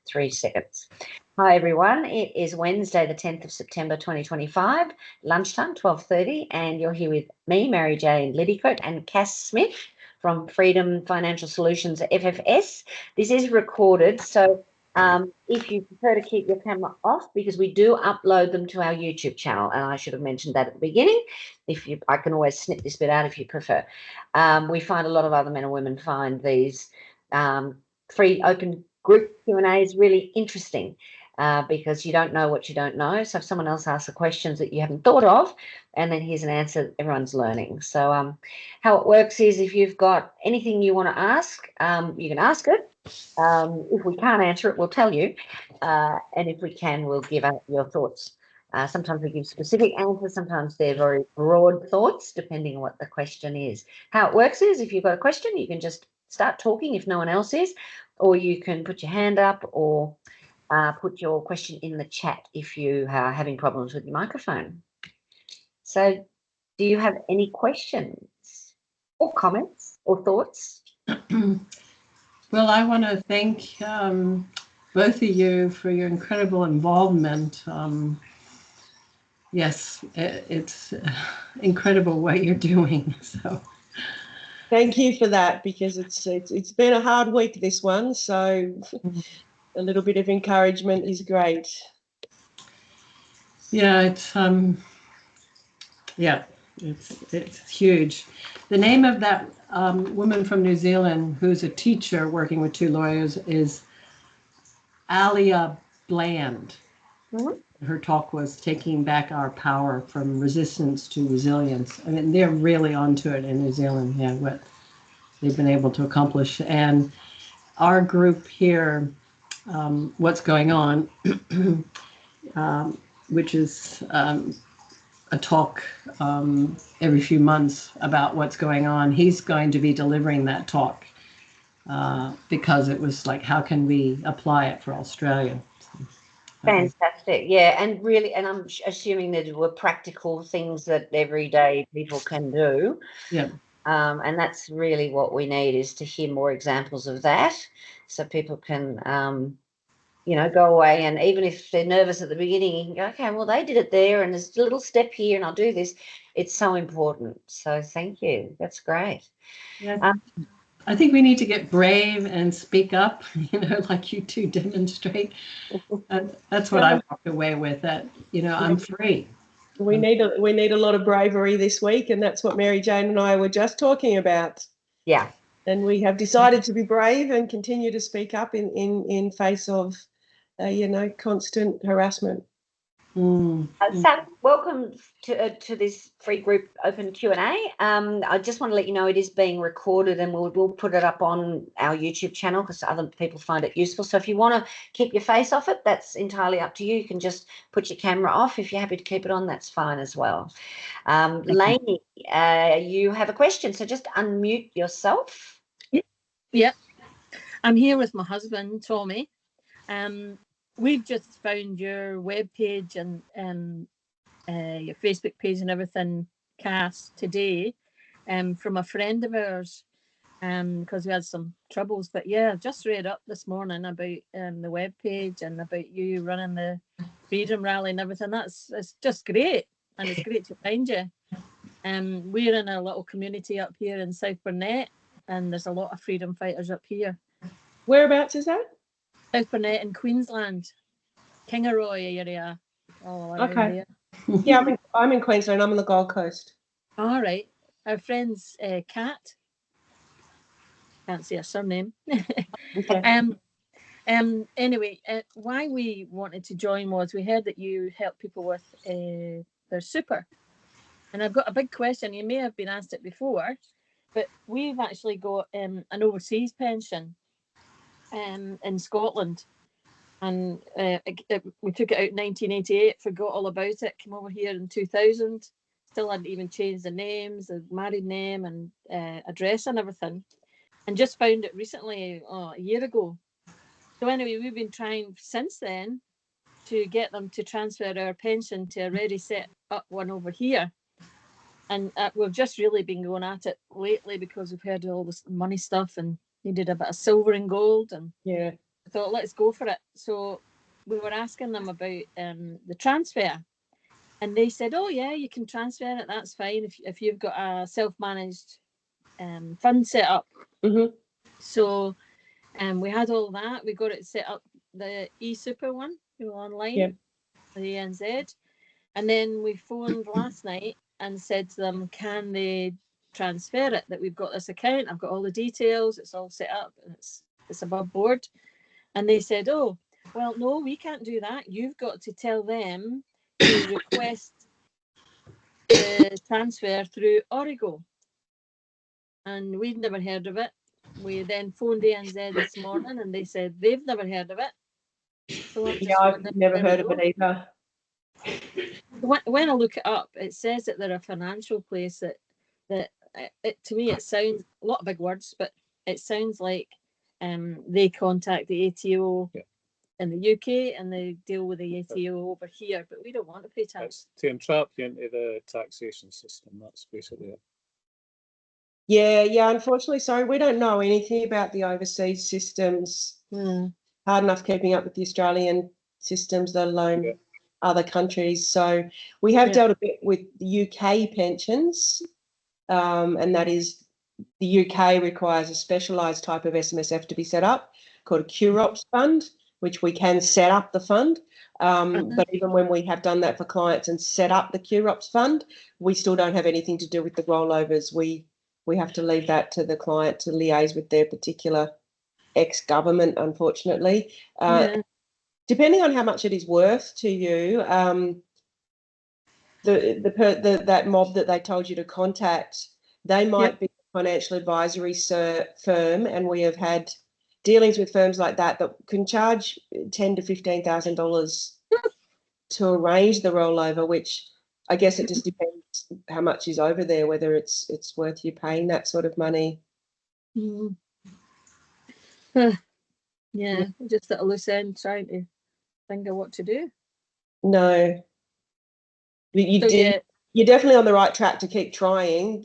3 seconds. Hi, everyone. It is Wednesday, the 10th of September, 2025, lunchtime, 12:30, and you're here with me, Mary Jane Liddycote, and Cass Smith from Freedom Financial Solutions, FFS. This is recorded, so if you prefer to keep your camera off, because we do upload them to our YouTube channel, and I should have mentioned that at the beginning. I can always snip this bit out if you prefer. We find a lot of other men and women find these free open group Q&As really interesting. Because you don't know what you don't know. So if someone else asks the questions that you haven't thought of, and then here's an answer, everyone's learning. So how it works is if you've got anything you want to ask, you can ask it. If we can't answer it, we'll tell you. And if we can, we'll give out your thoughts. Sometimes we give specific answers. Sometimes they're very broad thoughts, depending on what the question is. How it works is if you've got a question, you can just start talking if no one else is, or you can put your hand up or put your question in the chat if you are having problems with your microphone. So do you have any questions or comments or thoughts? Well, I want to thank both of you for your incredible involvement. Yes, it's incredible what you're doing. So thank you for that, because it's been a hard week, this one, so a little bit of encouragement is great. Yeah, it's huge. The name of that woman from New Zealand who's a teacher working with two lawyers is Alia Bland. Mm-hmm. Her talk was Taking Back Our Power from Resistance to Resilience. I mean, they're really onto it in New Zealand, what they've been able to accomplish. And our group here, What's Going On, which is a talk every few months about what's going on. He's going to be delivering that talk because it was like, how can we apply it for Australia? Fantastic. Yeah, and really, and I'm assuming there were practical things that everyday people can do. Yeah. And that's really what we need, is to hear more examples of that, so people can go away, and even if they're nervous at the beginning, you can go, okay, well, they did it there, and there's a little step here, and I'll do this. It's so important. So thank you. That's great. Yeah. I think we need to get brave and speak up, like you two demonstrate. That's what I walked away with, that, I'm free. We need a lot of bravery this week, and that's what Mary Jane and I were just talking about. Yeah. And we have decided to be brave and continue to speak up in face of, constant harassment. So welcome to this free group open Q&A. I just want to let you know it is being recorded, and we'll put it up on our YouTube channel because other people find it useful. So if you want to keep your face off it, that's entirely up to you. You can just put your camera off. If you're happy to keep it on, that's fine as well. Lainey, you have a question, so just unmute yourself. Yeah. I'm here with my husband, Tommy. We've just found your webpage and your Facebook page and everything, Cass, today, from a friend of ours, because we had some troubles. But yeah, just read up this morning about the webpage and about you running the Freedom Rally and everything. It's just great, and it's great to find you. We're in a little community up here in South Burnett, and there's a lot of freedom fighters up here. Whereabouts is that? South Burnett in Queensland, Kingaroy area. Okay. Yeah, I'm in Queensland. I'm on the Gold Coast. All right. Our friend's Kat. Can't see her surname. Okay. Anyway, why we wanted to join was we heard that you help people with their super. And I've got a big question. You may have been asked it before, but we've actually got an overseas pension in Scotland. And we took it out in 1988, forgot all about it, came over here in 2000, still hadn't even changed the names, the married name and address and everything, and just found it recently, a year ago. So anyway, we've been trying since then to get them to transfer our pension to a ready set up one over here. And we've just really been going at it lately because we've heard all this money stuff and needed a bit of silver and gold. And yeah, thought, let's go for it. So we were asking them about the transfer, and they said, oh yeah, you can transfer it, that's fine if you've got a self-managed fund set up. Mm-hmm. So we had all that. We got it set up, the e-super one, online, Yeah. the ANZ. And then we phoned last night and said to them, can they transfer it, that we've got this account, I've got all the details, it's all set up, and it's above board. And they said, oh, well, no, we can't do that. You've got to tell them to request the transfer through Origo. And we'd never heard of it. We then phoned ANZ this morning and they said they've never heard of it. So I'm just Yeah, I've wondering, never there we heard of go. it either. When I look it up, it says that they're a financial place that to me it sounds a lot of big words, but it sounds like they contact the ATO in the UK and they deal with the ATO over here, but we don't want to pay tax. It's to entrap you into the taxation system. That's basically it. Yeah. Unfortunately, sorry, we don't know anything about the overseas systems. Hard enough keeping up with the Australian systems, let alone other countries. So we have dealt a bit with the UK pensions, and that is the UK requires a specialised type of SMSF to be set up called a QROPS fund, which we can set up the fund. But even when we have done that for clients and set up the QROPS fund, we still don't have anything to do with the rollovers. We have to leave that to the client to liaise with their particular ex-government, unfortunately. Depending on how much it is worth to you, that mob that they told you to contact, they might be a financial advisory firm, and we have had dealings with firms like that can charge $10,000 to $15,000 to arrange the rollover, which I guess it just depends how much is over there, whether it's worth you paying that sort of money. Just at a loose end trying to think of what to do. No. You're definitely on the right track to keep trying,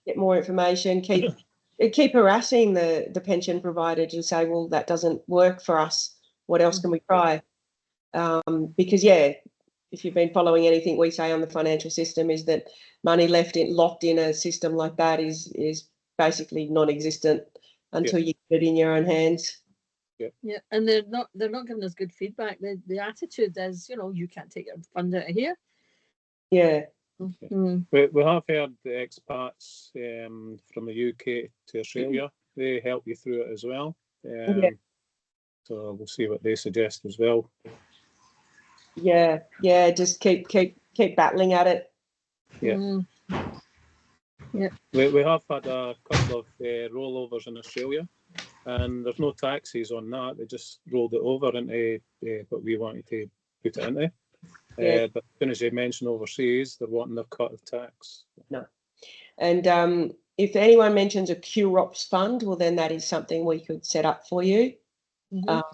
get more information, keep harassing the pension provider to say, well, that doesn't work for us. What else can we try? Because, if you've been following anything we say on the financial system, is that money locked in a system like that is basically non-existent until you get it in your own hands. Yeah, and they're not giving us good feedback. The attitude is, you can't take your fund out of here. Yeah. We have heard the expats from the UK to Australia. They help you through it as well. So we'll see what they suggest as well. Yeah. Just keep battling at it. Yeah. We have had a couple of rollovers in Australia, and there's no taxes on that. They just rolled it over into what we wanted to put it into. But as soon as you mention overseas, they're wanting their cut of tax. No. And if anyone mentions a QROPS fund, well, then that is something we could set up for you. But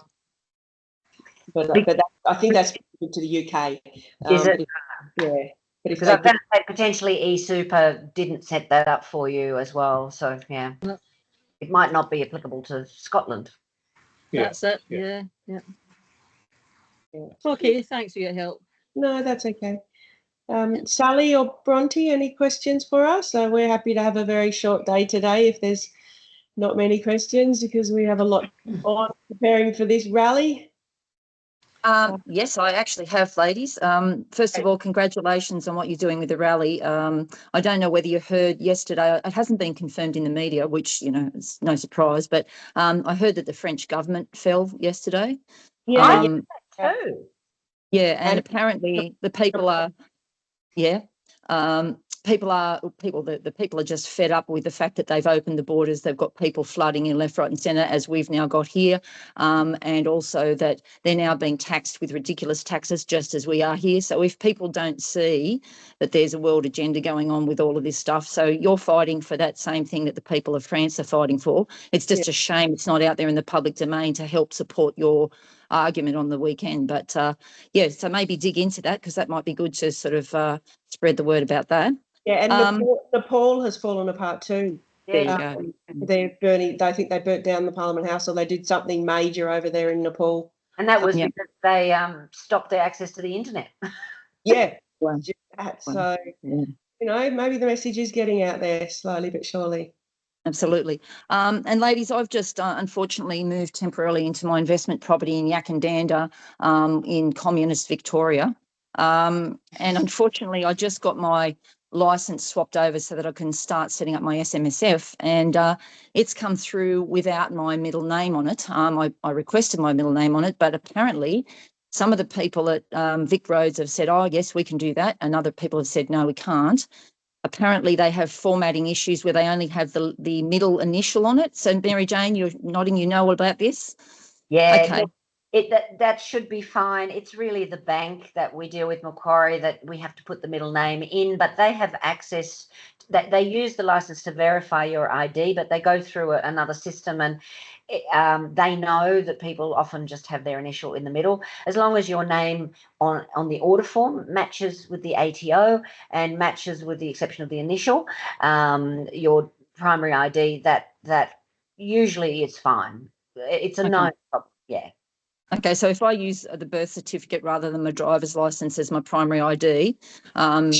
I think that's to the UK. Is it? Yeah. But because I found that potentially eSuper didn't set that up for you as well. So, it might not be applicable to Scotland. That's it. Yeah. Okay, thanks for your help. No, that's okay. Sally or Bronte, any questions for us? We're happy to have a very short day today if there's not many questions, because we have a lot on preparing for this rally. Yes, I actually have, ladies. First of all, congratulations on what you're doing with the rally. I don't know whether you heard yesterday, it hasn't been confirmed in the media, which, it's no surprise, but I heard that the French government fell yesterday. Yeah, and apparently the people are, the people are just fed up with the fact that they've opened the borders. They've got people flooding in left, right and centre, as we've now got here, and also that they're now being taxed with ridiculous taxes, just as we are here. So if people don't see that there's a world agenda going on with all of this stuff, so you're fighting for that same thing that the people of France are fighting for. It's just a shame it's not out there in the public domain to help support your argument on the weekend. But so maybe dig into that, because that might be good to sort of spread the word about that. Yeah, and Nepal has fallen apart too. There you Yeah. go. They think they burnt down the Parliament House, or they did something major over there in Nepal. And that was Yeah. because they stopped their access to the internet. Yeah. Wow. just that. Wow. So, Yeah. maybe the message is getting out there slowly but surely. Absolutely. And ladies, I've just unfortunately moved temporarily into my investment property in Yakandanda in communist Victoria. And unfortunately, I just got my license swapped over so that I can start setting up my SMSF. And it's come through without my middle name on it. I requested my middle name on it, but apparently some of the people at Vic Roads have said, oh, yes, we can do that. And other people have said, no, we can't. Apparently they have formatting issues where they only have the middle initial on it. So Mary Jane, you're nodding, you know all about this? Yeah, Okay. look, that should be fine. It's really the bank that we deal with, Macquarie, that we have to put the middle name in, but they have access. That they use the license to verify your ID, but they go through another system, and they know that people often just have their initial in the middle. As long as your name on the order form matches with the ATO and matches with the exception of the initial, your primary ID, that usually is fine. It's a Okay. known problem. Yeah. Okay, so if I use the birth certificate rather than my driver's license as my primary ID,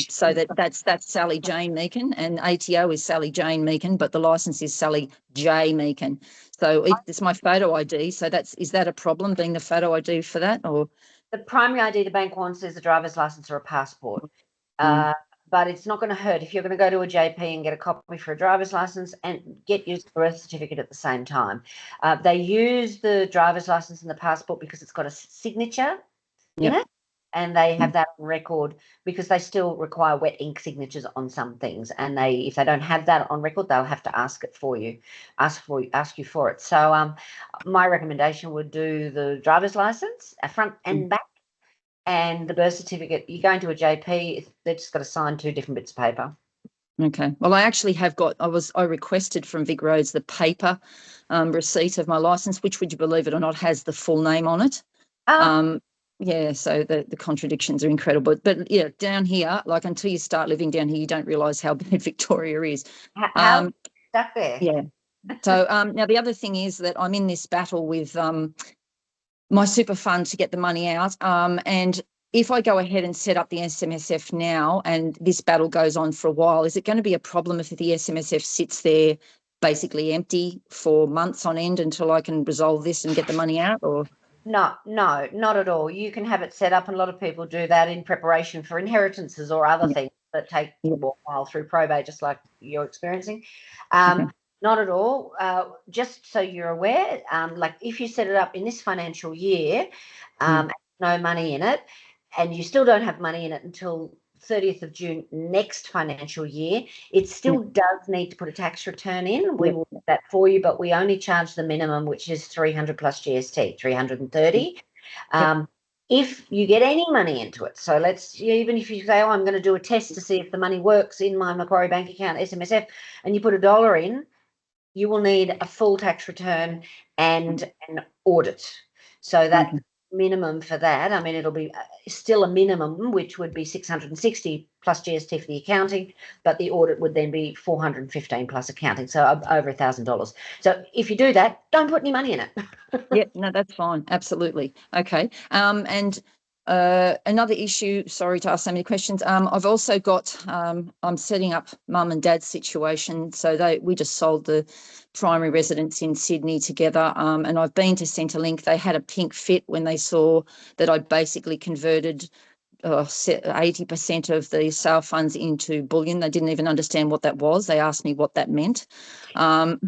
so that's Sally Jane Meakin, and ATO is Sally Jane Meakin, but the license is Sally J Meakin. So it's my photo ID. So is that a problem, being the photo ID for that, or? The primary ID the bank wants is a driver's license or a passport. But it's not going to hurt if you're going to go to a JP and get a copy for a driver's license and get your birth certificate at the same time. They use the driver's license and the passport because it's got a signature in it, and they have that on record because they still require wet ink signatures on some things. And if they don't have that on record, they'll have to ask you for it. So my recommendation would do the driver's license, front and back. And the birth certificate, you're going to a JP, they've just got to sign 2 different bits of paper. Okay. Well, I actually have got, I requested from Vic Roads the paper receipt of my license, which, would you believe it or not, has the full name on it. Yeah, so the contradictions are incredible. But yeah, down here, like until you start living down here, you don't realise how bad Victoria is. How stuck there? Yeah. So now the other thing is that I'm in this battle with my super fund to get the money out. And if I go ahead and set up the SMSF now and this battle goes on for a while, is it going to be a problem if the SMSF sits there basically empty for months on end until I can resolve this and get the money out? Or No, not at all. You can have it set up, and a lot of people do that in preparation for inheritances or other things that take a while through probate, just like you're experiencing. Not at all. Just so you're aware, like if you set it up in this financial year, no money in it, and you still don't have money in it until 30th of June next financial year, it still does need to put a tax return in. We will do that for you, but we only charge the minimum, which is 300 plus GST, 330. If you get any money into it, so even if you say, oh, I'm going to do a test to see if the money works in my Macquarie bank account, SMSF, and you put $1 in, you will need a full tax return and an audit. So that minimum for that, I mean, it'll be still a minimum, which would be 660 plus GST for the accounting, but the audit would then be 415 plus accounting, so over $1,000. So if you do that, don't put any money in it. Yeah, no, that's fine. Absolutely. Okay. And another issue, sorry to ask so many questions. I've also got, I'm setting up mum and dad's situation. So we just sold the primary residence in Sydney together. And I've been to Centrelink. They had a pink fit when they saw that I'd basically converted 80% of the sale funds into bullion. They didn't even understand what that was. They asked me what that meant. And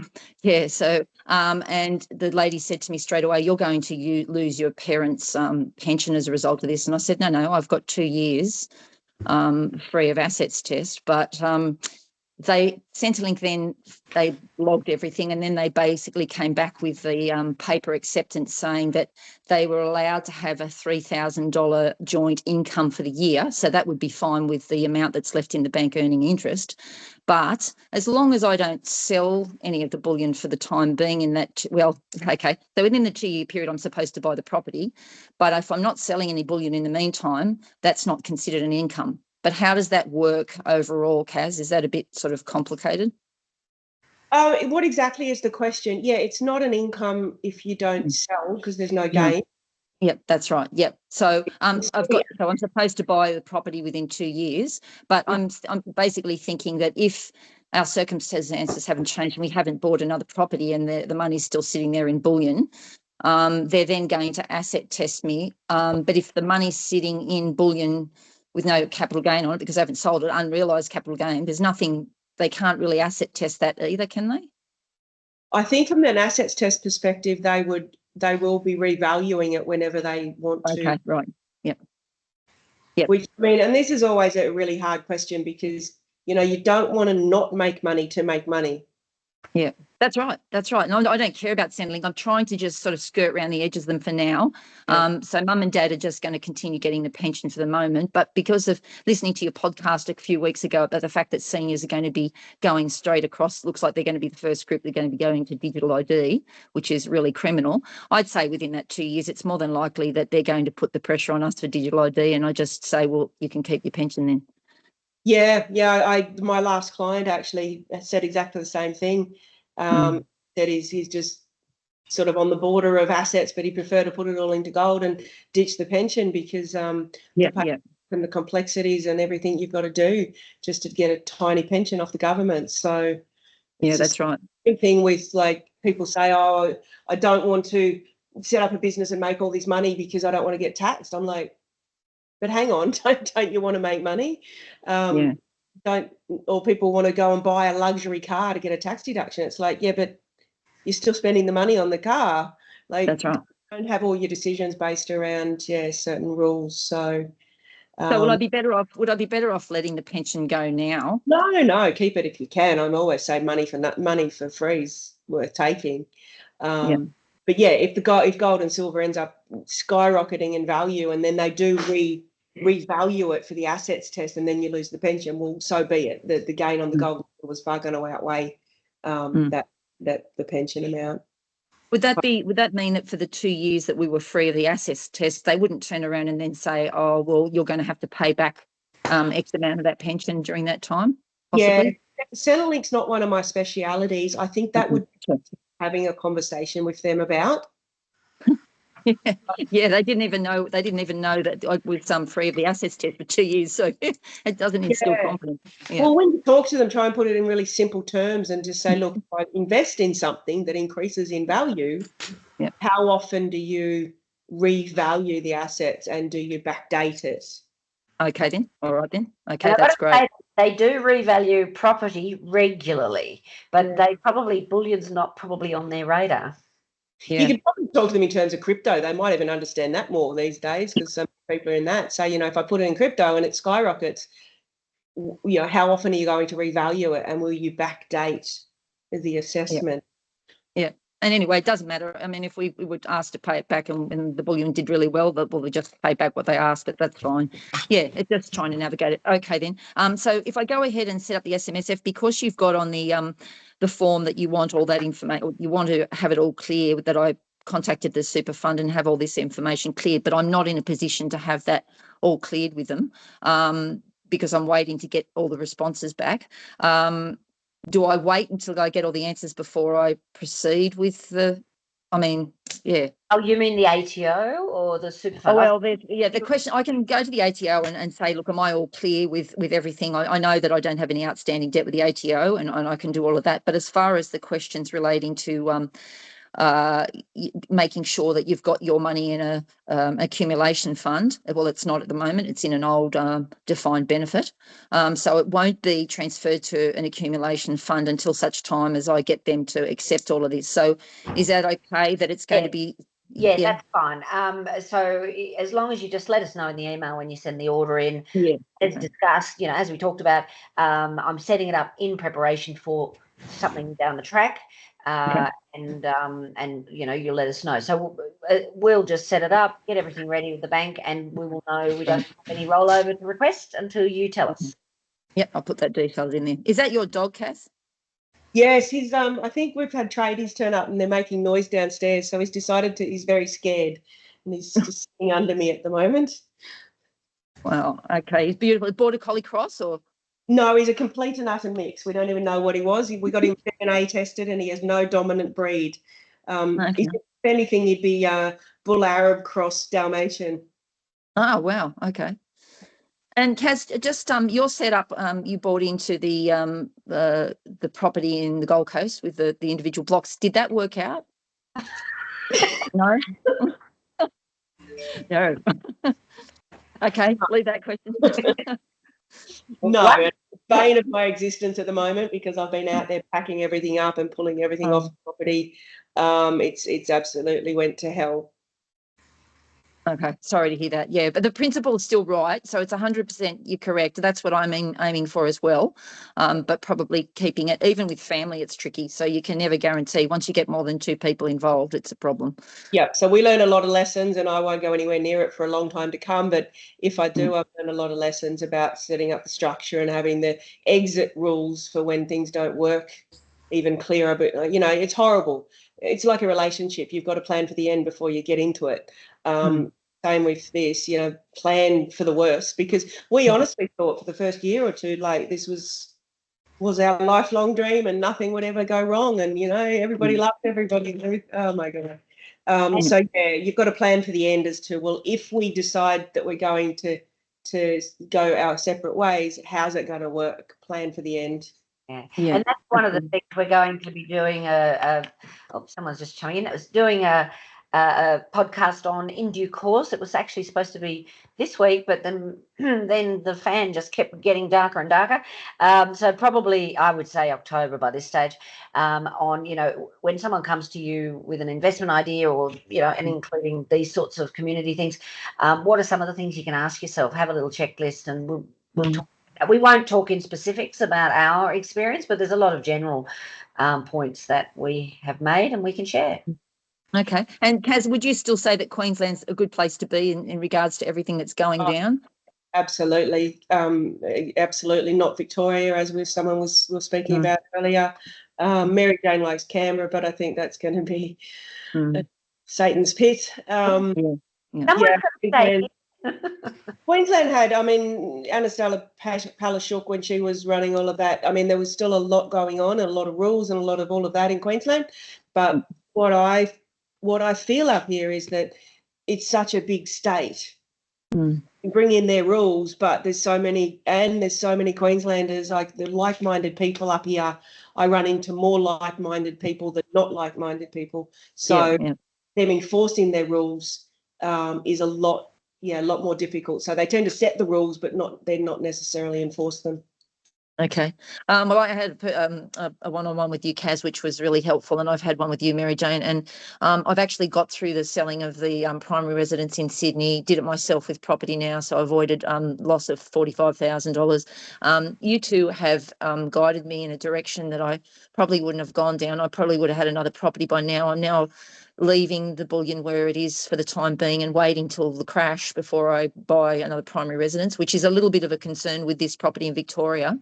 the lady said to me straight away, you're going to lose your parents' pension as a result of this. And I said, no, I've got 2 years free of assets test. But Centrelink then they logged everything, and then they basically came back with the paper acceptance saying that they were allowed to have a $3,000 joint income for the year. So that would be fine with the amount that's left in the bank earning interest. But as long as I don't sell any of the bullion for the time being in that, so within the 2 year period, I'm supposed to buy the property. But if I'm not selling any bullion in the meantime, that's not considered an income. But how does that work overall, Kaz? Is that a bit sort of complicated? Oh, what exactly is the question? Yeah, it's not an income if you don't sell because there's no gain. Yep, that's right. Yep. So It's I'm supposed to buy the property within 2 years, but I'm basically thinking that if our circumstances haven't changed and we haven't bought another property and the money's still sitting there in bullion, they're then going to asset test me. But if the money's sitting in bullion with no capital gain on it because they haven't sold it, unrealised capital gain, there's nothing, they can't really asset test that either, can they? I think from an assets test perspective, they will be revaluing it whenever they want to. Okay, right. Yep. Yep. Which, I mean, and this is always a really hard question because, you don't want to not make money to make money. Yeah, that's right. That's right. And I don't care about Centrelink. I'm trying to just sort of skirt around the edges of them for now. Yeah. So mum and dad are just going to continue getting the pension for the moment. But because of listening to your podcast a few weeks ago about the fact that seniors are going to be going straight across, looks like they're going to be the first group, they're going to be going to digital ID, which is really criminal. I'd say within that 2 years, it's more than likely that they're going to put the pressure on us for digital ID. And I just say, well, you can keep your pension then. Yeah. My last client actually said exactly the same thing. That he's just sort of on the border of assets, but he preferred to put it all into gold and ditch the pension because and the complexities and everything you've got to do just to get a tiny pension off the government. So yeah, that's right. Big thing with like people say, oh, I don't want to set up a business and make all this money because I don't want to get taxed. I'm like, but hang on, don't you want to make money? Or people want to go and buy a luxury car to get a tax deduction. It's like, yeah, but you're still spending the money on the car. Like, that's right. Don't have all your decisions based around certain rules. So would I be better off letting the pension go now? No, keep it if you can. I'm always say money for free is worth taking. But yeah, if gold and silver ends up skyrocketing in value and then they do revalue it for the assets test and then you lose the pension, well, so be it. The gain on the gold was far going to outweigh the pension amount. Would that mean that for the 2 years that we were free of the assets test, they wouldn't turn around and then say, oh, well, you're going to have to pay back X amount of that pension during that time? Possibly? Yeah, Centrelink's not one of my specialities. I think that would be having a conversation with them about. Yeah, they didn't even know that I was free of the assets test for 2 years, so it doesn't instill confidence. Yeah. Well, when you talk to them, try and put it in really simple terms and just say, look, if I invest in something that increases in value, how often do you revalue the assets and do you backdate it? Okay then. All right then. Okay, that's great. They do revalue property regularly, but bullion's not probably on their radar. Yeah. You could probably talk to them in terms of crypto. They might even understand that more these days because some people are in that. So, if I put it in crypto and it skyrockets, how often are you going to revalue it and will you backdate the assessment? Yeah. And anyway, it doesn't matter. I mean, if we were asked to pay it back and the bullion did really well, we just pay back what they asked, but that's fine. Yeah, it's just trying to navigate it. Okay, then. So if I go ahead and set up the SMSF, because you've got on the form that you want all that information, you want to have it all clear that I contacted the super fund and have all this information cleared, but I'm not in a position to have that all cleared with them because I'm waiting to get all the responses back. Do I wait until I get all the answers before I proceed with the? Oh, you mean the ATO or the super fund? Oh, well, the question, I can go to the ATO and say, look, am I all clear with everything? I know that I don't have any outstanding debt with the ATO and I can do all of that. But as far as the questions relating to making sure that you've got your money in a accumulation fund. Well, it's not at the moment. It's in an old defined benefit. So it won't be transferred to an accumulation fund until such time as I get them to accept all of this. So is that okay that it's going to be? Yeah, that's fine. So as long as you just let us know in the email when you send the order in, as discussed, as we talked about, I'm setting it up in preparation for something down the track. And you'll let us know. So we'll just set it up, get everything ready with the bank, and we will know we don't have any rollover to request until you tell us. Yep, I'll put that details in there. Is that your dog, Cass? Yes, he's. I think we've had tradies turn up and they're making noise downstairs, so he's very scared, and he's just sitting under me at the moment. Wow. Okay, he's beautiful. Border Collie Cross or? No, he's a complete and utter mix. We don't even know what he was. We got him DNA tested, and he has no dominant breed. Okay. If anything, he'd be Bull Arab cross Dalmatian. Oh, wow. Okay. And Kaz, just your setup, you bought into the property in the Gold Coast with the individual blocks. Did that work out? No. No. Okay, leave that question. No, it's the bane of my existence at the moment because I've been out there packing everything up and pulling everything off the property. It's absolutely went to hell. Okay, sorry to hear that. Yeah, but the principle is still right. So it's 100% you're correct. That's what I'm aiming for as well. But probably keeping it, even with family, it's tricky. So you can never guarantee. Once you get more than 2 people involved, it's a problem. Yep. So we learn a lot of lessons, and I won't go anywhere near it for a long time to come. But if I do, I've learned a lot of lessons about setting up the structure and having the exit rules for when things don't work even clearer. But it's horrible. It's like a relationship. You've got to plan for the end before you get into it. Same with this, plan for the worst, because we honestly thought for the first year or two, like this was our lifelong dream and nothing would ever go wrong. And, everybody loved everybody. Oh my God. So yeah, you've got to plan for the end as to, well, if we decide that we're going to go our separate ways, how's it going to work? Plan for the end. Yeah. And that's one of the things we're going to be doing. Someone's just chiming in. It was doing a podcast on in due course. It was actually supposed to be this week, but then the fan just kept getting darker and darker. So probably I would say October by this stage. On when someone comes to you with an investment idea, or and including these sorts of community things, what are some of the things you can ask yourself? Have a little checklist, and we'll talk. We won't talk in specifics about our experience, but there's a lot of general points that we have made and we can share. Okay. And Kaz, would you still say that Queensland's a good place to be in regards to everything that's going down? Absolutely. Absolutely not Victoria, as someone was speaking about earlier. Mary Jane likes Canberra, but I think that's going to be Satan's pit. Queensland had, Anastella Palashuk, when she was running all of that, there was still a lot going on, and a lot of rules and a lot of all of that in Queensland. But what I feel up here is that it's such a big state. You bring in their rules, but there's so many Queenslanders, like the like-minded people up here. I run into more like-minded people than not like-minded people. So them enforcing their rules is a lot more difficult. So they tend to set the rules, but they're not necessarily enforce them. Okay. Well, I had a one-on-one with you, Kaz, which was really helpful, and I've had one with you, Mary Jane, and I've actually got through the selling of the primary residence in Sydney, did it myself with property now, so I avoided loss of $45,000. You two have guided me in a direction that I probably wouldn't have gone down. I probably would have had another property by now. I'm now leaving the bullion where it is for the time being and waiting till the crash before I buy another primary residence, which is a little bit of a concern with this property in Victoria.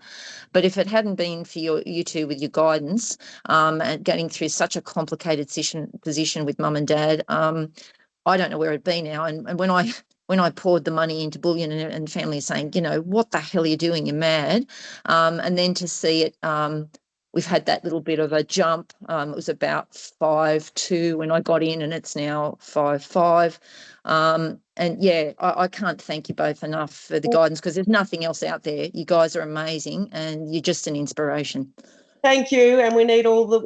But if it hadn't been for you two with your guidance and getting through such a complicated position with mum and dad, I don't know where it'd be now. And when I poured the money into bullion and family saying, what the hell are you doing? You're mad. And then to see it, we've had that little bit of a jump. It was about 5.2 when I got in, and it's now 5.5. And yeah, I can't thank you both enough for the guidance, because there's nothing else out there. You guys are amazing, and you're just an inspiration. Thank you, and we need all the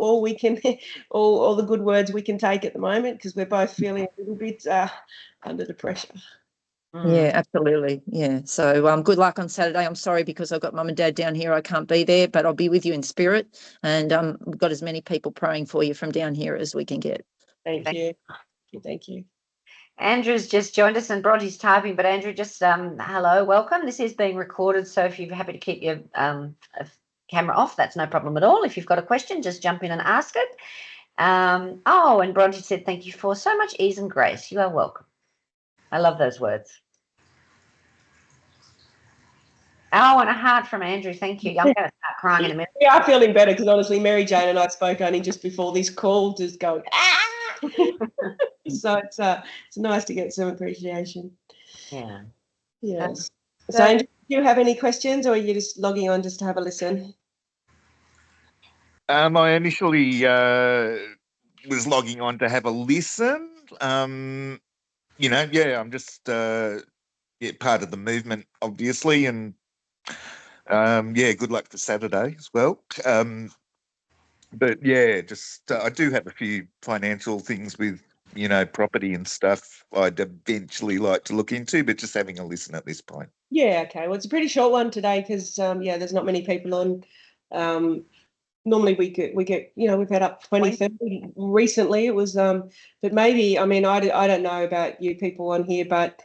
good words we can take at the moment, because we're both feeling a little bit under the pressure. Yeah, absolutely. Yeah. So good luck on Saturday. I'm sorry because I've got mum and dad down here. I can't be there, but I'll be with you in spirit. And we've got as many people praying for you from down here as we can get. Thank you. Thank you. Andrew's just joined us, and Bronte's typing, but Andrew, just hello, welcome. This is being recorded, so if you're happy to keep your camera off, that's no problem at all. If you've got a question, just jump in and ask it. And Bronte said, thank you for so much ease and grace. You are welcome. I love those words. Oh, and a heart from Andrew. Thank you. I'm going to start crying in a minute. We are feeling better, because honestly, Mary Jane and I spoke only just before this call, just going, So it's nice to get some appreciation. Yeah. Yes. So, Andrew, do you have any questions, or are you just logging on just to have a listen? I initially was logging on to have a listen. I'm just part of the movement, obviously, and good luck for Saturday as well. But yeah, just I do have a few financial things with property and stuff I'd eventually like to look into, but just having a listen at this point. Yeah, okay. Well, it's a pretty short one today because there's not many people on. Normally we get we've had up 20, 30 recently. It was but maybe, I mean, I don't know about you people on here, but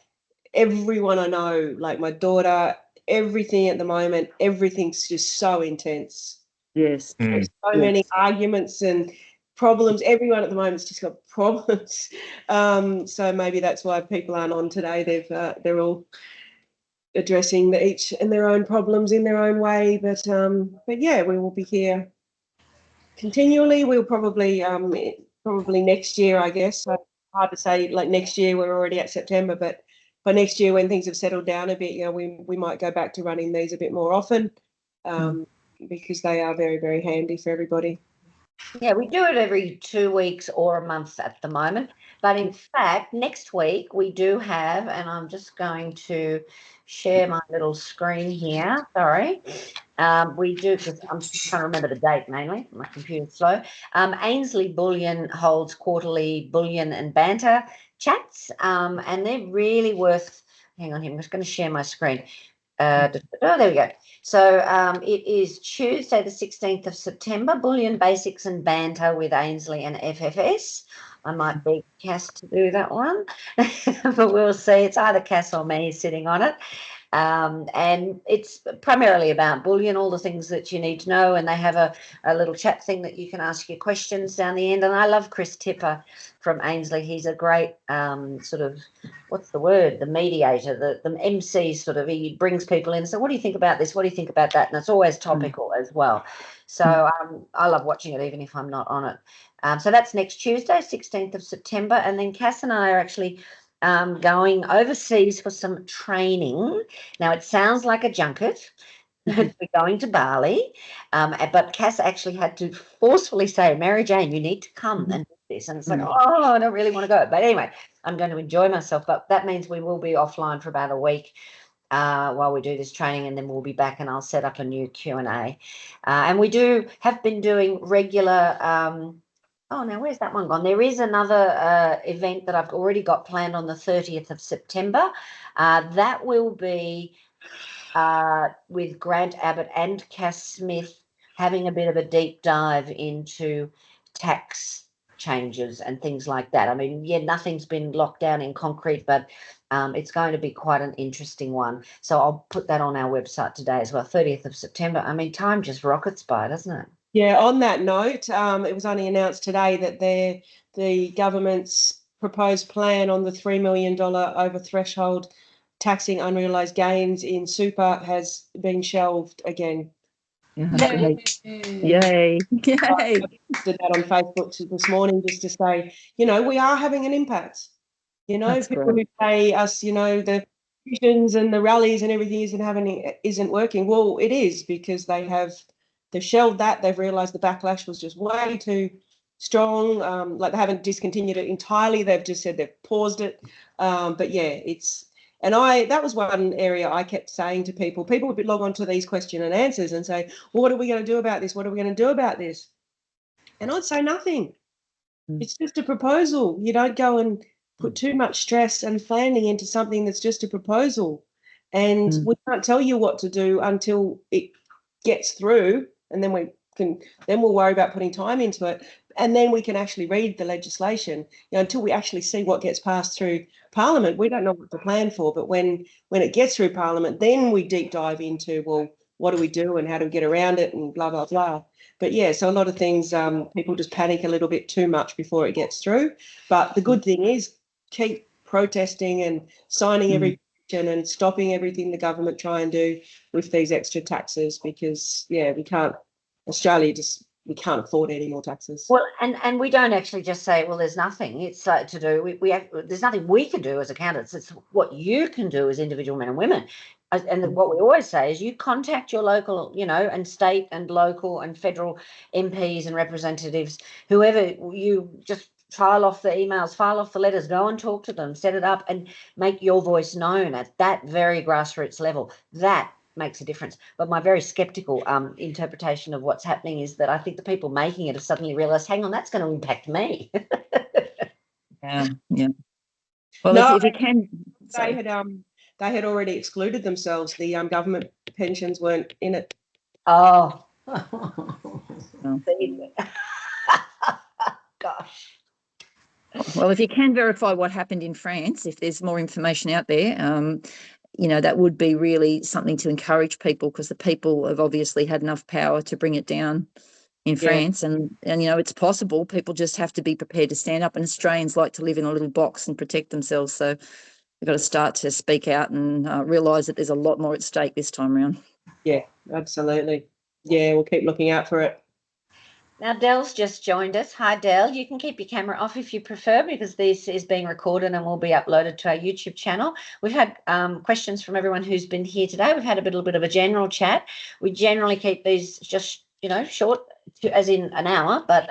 everyone I know, like my daughter, everything at the moment, everything's just so intense. Yes. There's so many arguments and problems. Everyone at the moment's just got problems. So maybe that's why people aren't on today. They're all addressing each and their own problems in their own way. But yeah, we will be here continually. We'll probably next year, I guess. So hard to say, like next year, we're already at September, but by next year when things have settled down a bit, we might go back to running these a bit more often, because they are very, very handy for everybody. Yeah, we do it every 2 weeks or a month at the moment. But in fact, next week we do have, and I'm just going to share my little screen here. Sorry. We do, because I'm trying to remember the date mainly. My computer's slow. Ainsley Bullion holds quarterly bullion and banter chats, and they're really worth. Hang on here. I'm just going to share my screen. There we go. So it is Tuesday, the 16th of September, Bullion Basics and Banter with Ainsley and FFS. I might beg Cass to do that one, but we'll see. It's either Cass or me sitting on it. And it's primarily about bullion, all the things that you need to know. And they have a little chat thing that you can ask your questions down the end. And I love Chris Tipper from Ainsley. He's a great sort of, what's the word? The mediator, the MC sort of, he brings people in. So what do you think about this? What do you think about that? And it's always topical as well. So I love watching it, even if I'm not on it. So that's next Tuesday, 16th of September. And then Cass and I are actually going overseas for some training. Now, it sounds like a junket. We're going to Bali, but Cass actually had to forcefully say, Mary Jane, you need to come and do this. And it's like, oh, I don't really want to go. But anyway, I'm going to enjoy myself. But that means we will be offline for about a week while we do this training, and then we'll be back and I'll set up a new Q&A. And we have been doing regular now where's that one gone? There is another event that I've already got planned on the 30th of September. That will be with Grant Abbott and Cass Smith having a bit of a deep dive into tax changes and things like that. I mean, yeah, nothing's been locked down in concrete, but it's going to be quite an interesting one. So I'll put that on our website today as well, 30th of September. I mean, time just rockets by, doesn't it? Yeah, on that note, it was only announced today that the government's proposed plan on the $3 million over threshold taxing unrealised gains in super has been shelved again. Yay. Yay. Yay. I posted that on Facebook this morning just to say, we are having an impact. That's People great. who say us, the fusions and the rallies and everything isn't working. Well, it is, because they've shelved that. They've realised the backlash was just way too strong. Like, they haven't discontinued it entirely. They've just said they've paused it. But yeah, that was one area I kept saying to people. People would log on to these question and answers and say, well, what are we going to do about this? What are we going to do about this? And I'd say nothing. It's just a proposal. You don't go and put too much stress and planning into something that's just a proposal. And we can't tell you what to do until it gets through, and then we'll worry about putting time into it, and then we can actually read the legislation. Until we actually see what gets passed through Parliament, we don't know what to plan for. But when it gets through Parliament, then we deep dive into, well, what do we do and how do we get around it and blah blah blah. But yeah, so a lot of things, people just panic a little bit too much before it gets through. But the good thing is, keep protesting and signing every petition and stopping everything the government try and do with these extra taxes, because we can't. Australia just we can't afford any more taxes. Well, and we don't actually just say, well, there's nothing. It's to do. There's nothing we can do as accountants. It's what you can do as individual men and women. And what we always say is you contact your local, and state and local and federal MPs and representatives, whoever, you just file off the emails, file off the letters, go and talk to them, set it up and make your voice known at that very grassroots level. That makes a difference. But my very skeptical interpretation of what's happening is that I think the people making it have suddenly realised, hang on, that's going to impact me. Yeah. Well, No, if you can, they had already excluded themselves. The government pensions weren't in it. Oh, Oh. gosh. Well, if you can verify what happened in France, if there's more information out there, that would be really something to encourage people, because the people have obviously had enough power to bring it down in France, and it's possible. People just have to be prepared to stand up, and Australians like to live in a little box and protect themselves. So we've got to start to speak out and realise that there's a lot more at stake this time around. Yeah, absolutely. Yeah, we'll keep looking out for it. Now, Dell's just joined us. Hi, Dell. You can keep your camera off if you prefer, because this is being recorded and will be uploaded to our YouTube channel. We've had questions from everyone who's been here today. We've had a little bit of a general chat. We generally keep these just, short, as in an hour, but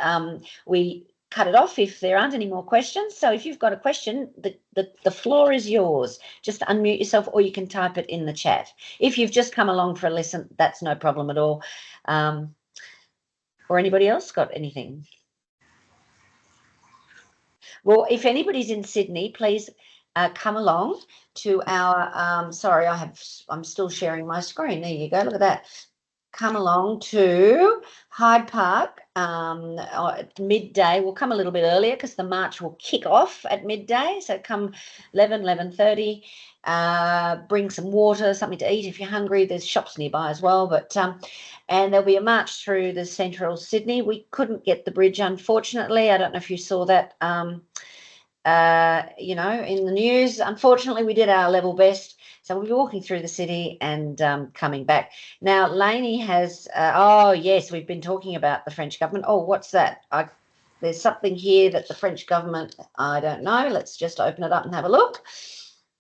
we cut it off if there aren't any more questions. So if you've got a question, the floor is yours. Just unmute yourself, or you can type it in the chat. If you've just come along for a listen, that's no problem at all. Or anybody else got anything? Well, if anybody's in Sydney, please come along to our, sorry, I'm still sharing my screen. There you go, look at that. Come along to Hyde Park at midday. We'll come a little bit earlier because the march will kick off at midday. So come 11:30. Bring some water, something to eat if you're hungry. There's shops nearby as well. But and there'll be a march through the central Sydney. We couldn't get the bridge, unfortunately. I don't know if you saw that. In the news. Unfortunately, we did our level best. So we'll be walking through the city and coming back. Now, Lainey has, yes, we've been talking about the French government. Oh, what's that? There's something here that the French government, I don't know. Let's just open it up and have a look.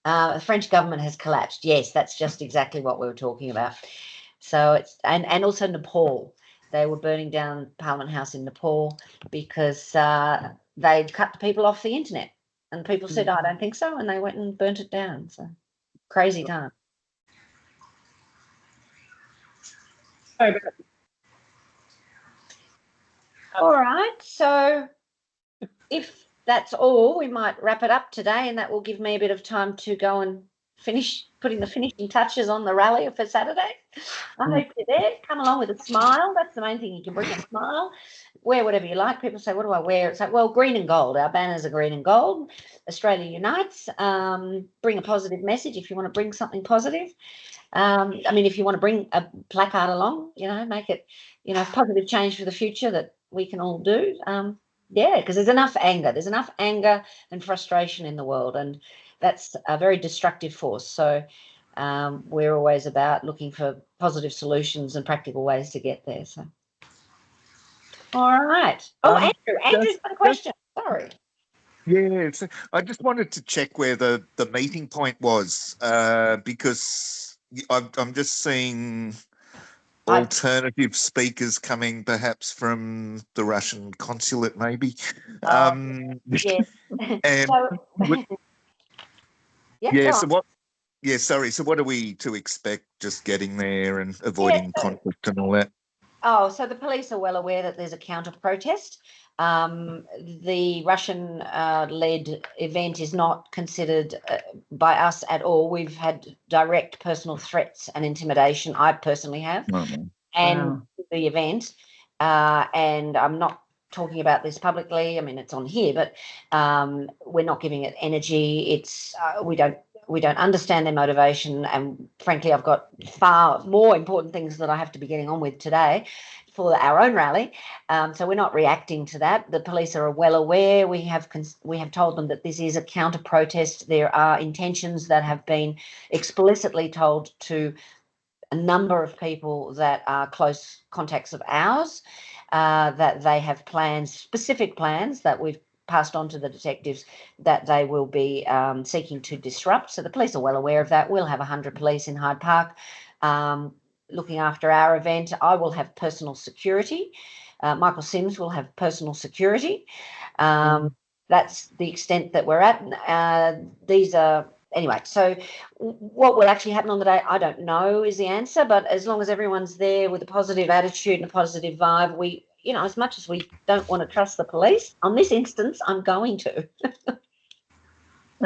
The French government has collapsed. Yes, that's just exactly what we were talking about. So it's, and also Nepal. They were burning down Parliament House in Nepal because they'd cut the people off the internet. And people said, I don't think so. And they went and burnt it down. So crazy time. All right. So if that's all, we might wrap it up today, and that will give me a bit of time to go and finish putting the finishing touches on the rally for Saturday. I hope you're there. Come along with a smile. That's the main thing. You can bring a smile. Wear whatever you like. People say, what do I wear? It's like, well, green and gold. Our banners are green and gold. Australia unites. Bring a positive message if you want to bring something positive. If you want to bring a placard along, make it, positive change for the future that we can all do. Because there's enough anger. There's enough anger and frustration in the world, and that's a very destructive force. So we're always about looking for positive solutions and practical ways to get there. So, all right. Oh, Andrew's got a question. Sorry. Yeah, I just wanted to check where the meeting point was, because I'm just seeing alternative speakers coming, perhaps from the Russian consulate, maybe. Yes. And So what? Yeah, sorry. So what are we to expect? Just getting there and avoiding conflict and all that. Oh, so the police are well aware that there's a counter protest. The Russian-led event is not considered by us at all. We've had direct personal threats and intimidation. I personally have, and the event. And I'm not talking about this publicly. I mean, it's on here, but we're not giving it energy. It's we don't understand their motivation, and frankly, I've got far more important things that I have to be getting on with today for our own rally. So we're not reacting to that. The police are well aware. We have told them that this is a counter protest. There are intentions that have been explicitly told to a number of people that are close contacts of ours. that they have plans, specific plans that we've passed on to the detectives that they will be seeking to disrupt. So the police are well aware of that. We'll have 100 police in Hyde Park looking after our event. I will have personal security. Michael Sims will have personal security. That's the extent that we're at. These are, anyway, so what will actually happen on the day, I don't know is the answer, but as long as everyone's there with a positive attitude and a positive vibe, we, you know, as much as we don't want to trust the police, on this instance, I'm going to.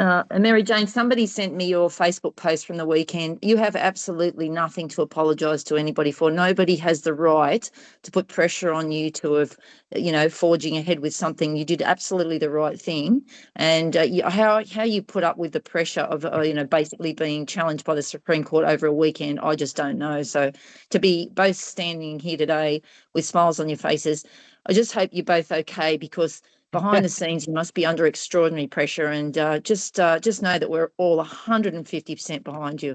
And Mary Jane, somebody sent me your Facebook post from the weekend. You have absolutely nothing to apologise to anybody for. Nobody has the right to put pressure on you to have, you know, forging ahead with something. You did absolutely the right thing. And how you put up with the pressure of, you know, basically being challenged by the Supreme Court over a weekend, I just don't know. So to be both standing here today with smiles on your faces, I just hope you're both okay, because behind the scenes, you must be under extraordinary pressure, and just know that we're all 150% behind you.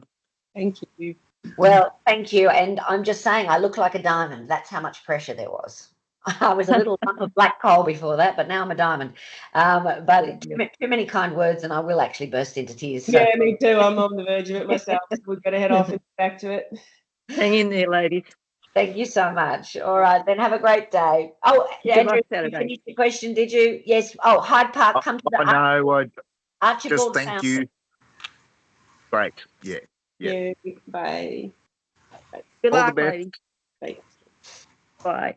Thank you. Well, thank you. And I'm just saying, I look like a diamond. That's how much pressure there was. I was a little lump of black coal before that, but now I'm a diamond. But too many kind words, and I will actually burst into tears. So. Yeah, me too. I'm on the verge of it myself. So we've got to head off and back to it. Hang in there, ladies. Thank you so much. All right, then have a great day. Oh, Andrew, you finished your question, did you? Yes. Oh, Hyde Park, come to the Archibald just thank Fountain. you. Great. Yeah. Yeah. Bye. Good All luck, the best. ladies. Thanks. Bye.